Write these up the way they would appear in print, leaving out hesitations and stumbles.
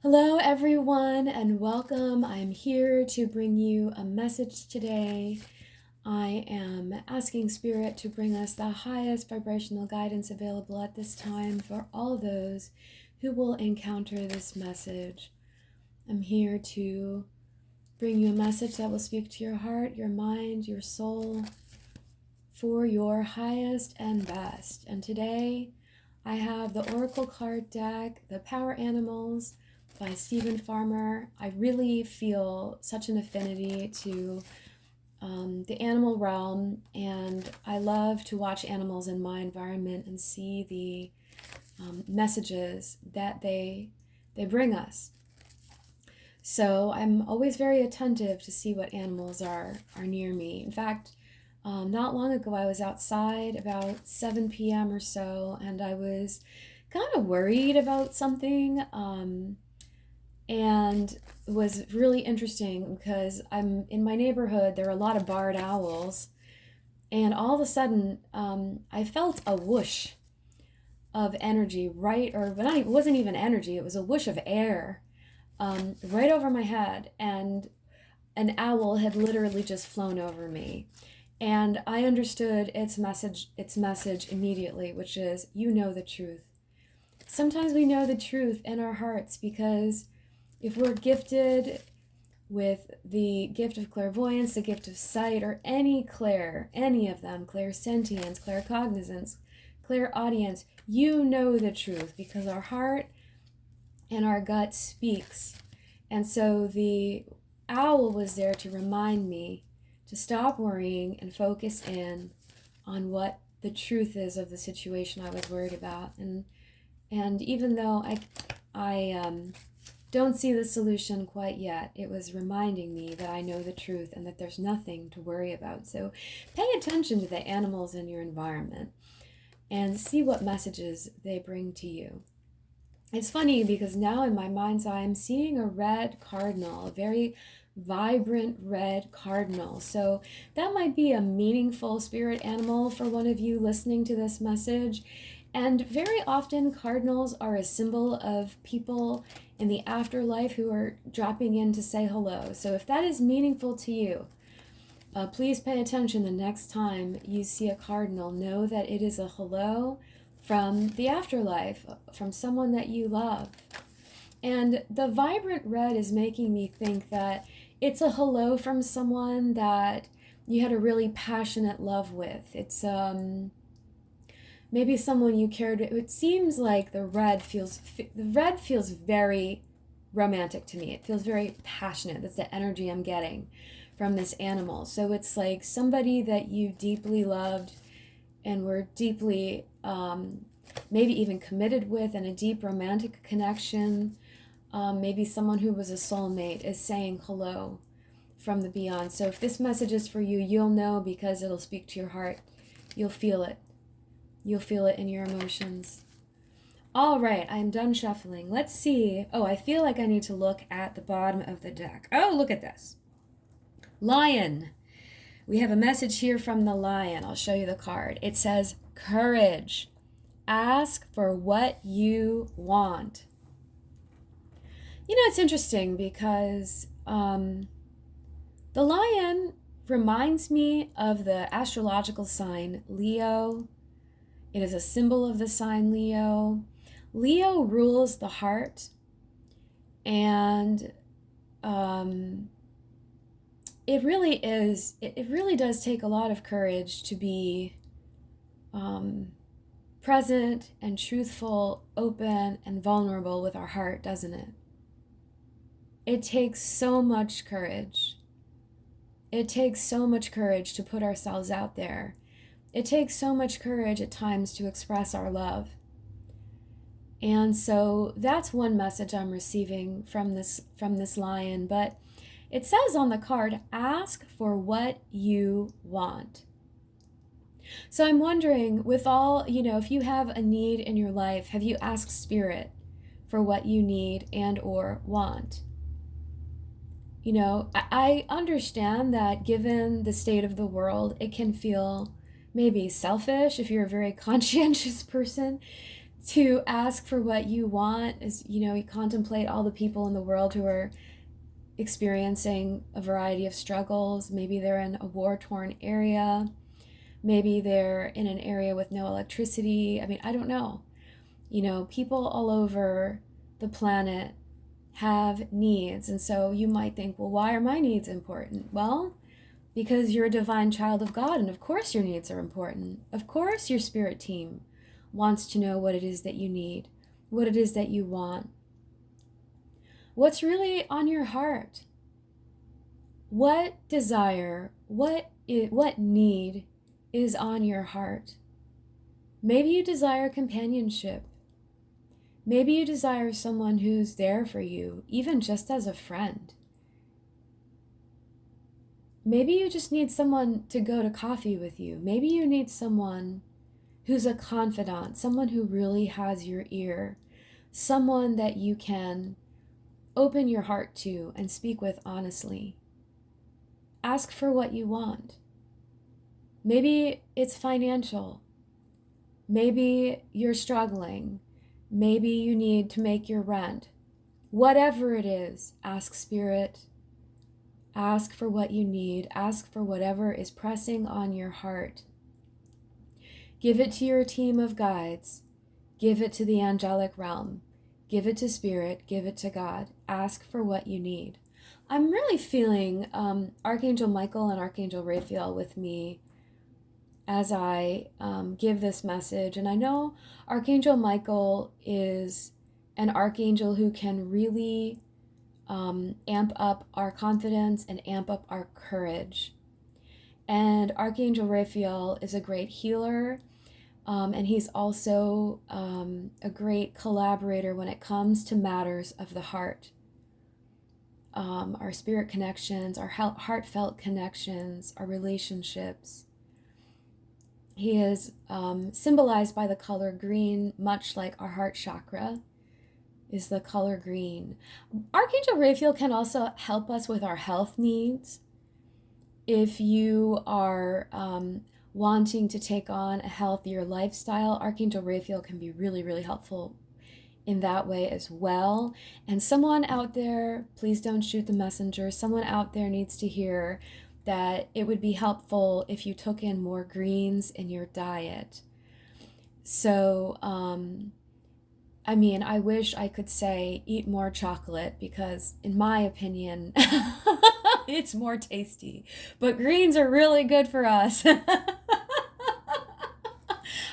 Hello, everyone, and welcome. I'm here to bring you a message today. I am asking Spirit to bring us the highest vibrational guidance available at this time for all those who will encounter this message. I'm here to bring you a message that will speak to your heart, your mind, your soul for your highest and best. And today I have the Oracle card deck, the Power Animals, by Stephen Farmer. I really feel such an affinity to the animal realm, and I love to watch animals in my environment and see the messages that they bring us. So I'm always very attentive to see what animals are near me. In fact, not long ago I was outside about 7 p.m. or so, and I was kind of worried about something. And it was really interesting because I'm in my neighborhood. There are a lot of barred owls, and all of a sudden I felt a whoosh of energy it wasn't even energy, it was a whoosh of air right over my head, and an owl had literally just flown over me. And I understood its message immediately, which is, you know the truth. Sometimes we know the truth in our hearts because if we're gifted with the gift of clairvoyance, the gift of sight, or any of them, clairsentience, claircognizance, clairaudience, you know the truth because our heart and our gut speaks. And so the owl was there to remind me to stop worrying and focus in on what the truth is of the situation I was worried about. And even though I don't see the solution quite yet, it was reminding me that I know the truth and that there's nothing to worry about. So pay attention to the animals in your environment and see what messages they bring to you. It's funny because now in my mind's eye, I'm seeing a red cardinal, a very vibrant red cardinal. So that might be a meaningful spirit animal for one of you listening to this message. And very often cardinals are a symbol of people in the afterlife who are dropping in to say hello. So if that is meaningful to you, please pay attention the next time you see a cardinal. Know that it is a hello from the afterlife, from someone that you love. And the vibrant red is making me think that it's a hello from someone that you had a really passionate love with. It's maybe someone you cared. It seems like the red feels very romantic to me. It feels very passionate. That's the energy I'm getting from this animal. So it's like somebody that you deeply loved and were deeply maybe even committed with in a deep romantic connection. Maybe someone who was a soulmate is saying hello from the beyond. So if this message is for you, you'll know because it'll speak to your heart. You'll feel it. You'll feel it in your emotions. All right, I'm done shuffling. Let's see. Oh, I feel like I need to look at the bottom of the deck. Oh, look at this. Lion. We have a message here from the lion. I'll show you the card. It says, courage. Ask for what you want. You know, it's interesting because the lion reminds me of the astrological sign Leo. It is a symbol of the sign Leo. Leo rules the heart, and it really does take a lot of courage to be present and truthful, open and vulnerable with our heart, doesn't it? It takes so much courage. It takes so much courage to put ourselves out there. It takes so much courage at times to express our love. And so that's one message I'm receiving from this lion. But it says on the card, ask for what you want. So I'm wondering, with all, if you have a need in your life, have you asked Spirit for what you need and or want? I understand that given the state of the world, it can feel maybe selfish if you're a very conscientious person to ask for what you want as, you contemplate all the people in the world who are experiencing a variety of struggles. Maybe they're in a war-torn area. Maybe they're in an area with no electricity. I mean, I don't know. People all over the planet have needs. And so you might think, well, why are my needs important? Well, because you're a divine child of God, and of course your needs are important. Of course your spirit team wants to know what it is that you need, what it is that you want. What's really on your heart? What desire, what need is on your heart? Maybe you desire companionship. Maybe you desire someone who's there for you, even just as a friend. Maybe you just need someone to go to coffee with you. Maybe you need someone who's a confidant, someone who really has your ear, someone that you can open your heart to and speak with honestly. Ask for what you want. Maybe it's financial. Maybe you're struggling. Maybe you need to make your rent. Whatever it is, ask Spirit. Ask for what you need. Ask for whatever is pressing on your heart. Give it to your team of guides. Give it to the angelic realm. Give it to Spirit. Give it to God. Ask for what you need. I'm really feeling Archangel Michael and Archangel Raphael with me as I give this message. And I know Archangel Michael is an archangel who can really amp up our confidence and amp up our courage. And Archangel Raphael is a great healer, and he's also a great collaborator when it comes to matters of the heart. Our spirit connections, our heartfelt connections, our relationships. He is symbolized by the color green, much like our heart chakra is the color green. Archangel Raphael can also help us with our health needs. If you are wanting to take on a healthier lifestyle, Archangel Raphael can be really, really helpful in that way as well. And someone out there, please don't shoot the messenger, someone out there needs to hear that it would be helpful if you took in more greens in your diet. So, I wish I could say eat more chocolate because, in my opinion, it's more tasty. But greens are really good for us.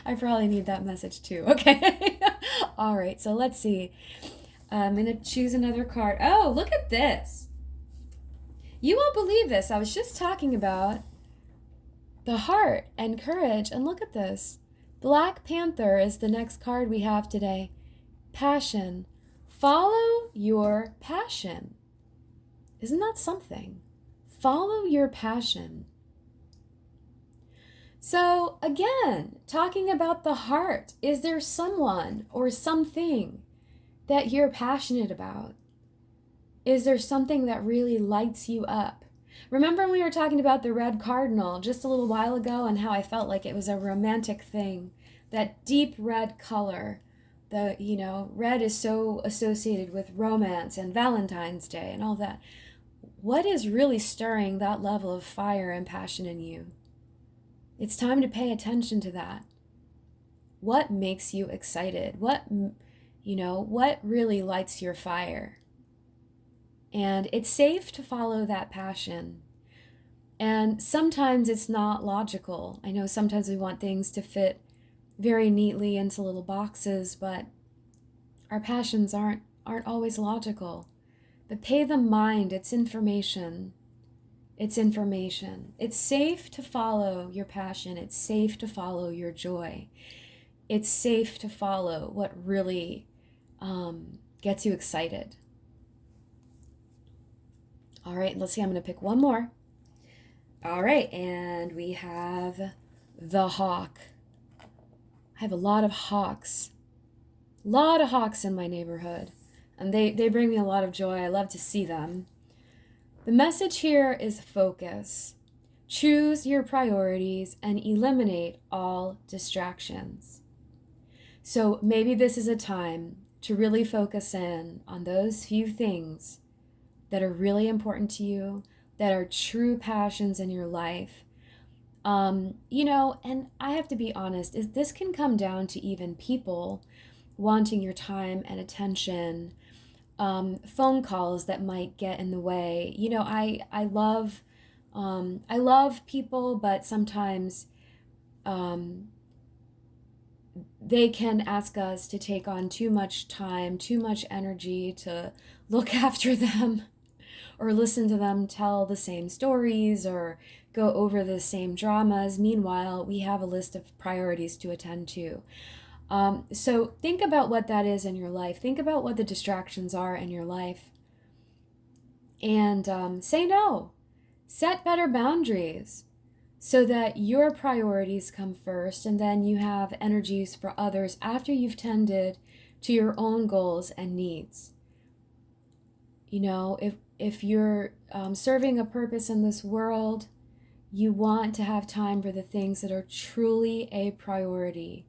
I probably need that message too. Okay. All right. So let's see. I'm going to choose another card. Oh, look at this. You won't believe this. I was just talking about the heart and courage. And look at this. Black Panther is the next card we have today. Passion. Follow your passion. Isn't that something? Follow your passion. So again, talking about the heart, is there someone or something that you're passionate about? Is there something that really lights you up? Remember when we were talking about the red cardinal just a little while ago and how I felt like it was a romantic thing, that deep red color. Red is so associated with romance and Valentine's Day and all that. What is really stirring that level of fire and passion in you? It's time to pay attention to that. What makes you excited? What really lights your fire? And it's safe to follow that passion. And sometimes it's not logical. I know sometimes we want things to fit very neatly into little boxes, but our passions aren't always logical. But pay them mind. It's information. It's information. It's safe to follow your passion. It's safe to follow your joy. It's safe to follow what really gets you excited. All right, let's see. I'm going to pick one more. All right, and we have the hawk. I have a lot of hawks. A lot of hawks in my neighborhood. And they bring me a lot of joy. I love to see them. The message here is focus. Choose your priorities and eliminate all distractions. So maybe this is a time to really focus in on those few things that are really important to you, that are true passions in your life. And I have to be honest, is this can come down to even people wanting your time and attention, phone calls that might get in the way. I love people, but sometimes um, they can ask us to take on too much time, too much energy to look after them or listen to them tell the same stories or go over the same dramas. Meanwhile, we have a list of priorities to attend to. So think about what that is in your life. Think about what the distractions are in your life. And say no. Set better boundaries so that your priorities come first, and then you have energies for others after you've tended to your own goals and needs. If you're serving a purpose in this world, you want to have time for the things that are truly a priority.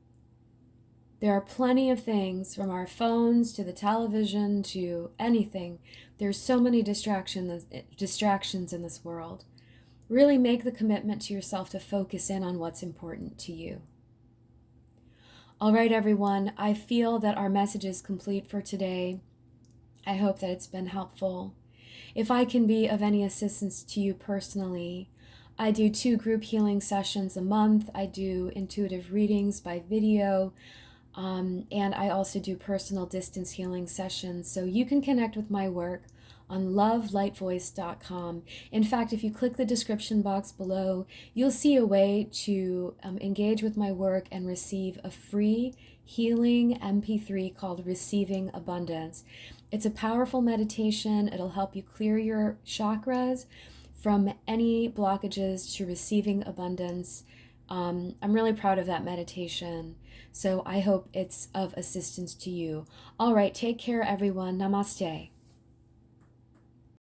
There are plenty of things, from our phones to the television to anything. There's so many distractions in this world. Really make the commitment to yourself to focus in on what's important to you. All right, everyone, I feel that our message is complete for today. I hope that it's been helpful. If I can be of any assistance to you personally, I do 2 group healing sessions a month. I do intuitive readings by video, and I also do personal distance healing sessions. So you can connect with my work on lovelightvoice.com. In fact, if you click the description box below, you'll see a way to engage with my work and receive a free healing MP3 called Receiving Abundance. It's a powerful meditation. It'll help you clear your chakras from any blockages to receiving abundance. I'm really proud of that meditation, so I hope it's of assistance to you. All right, take care, everyone. Namaste.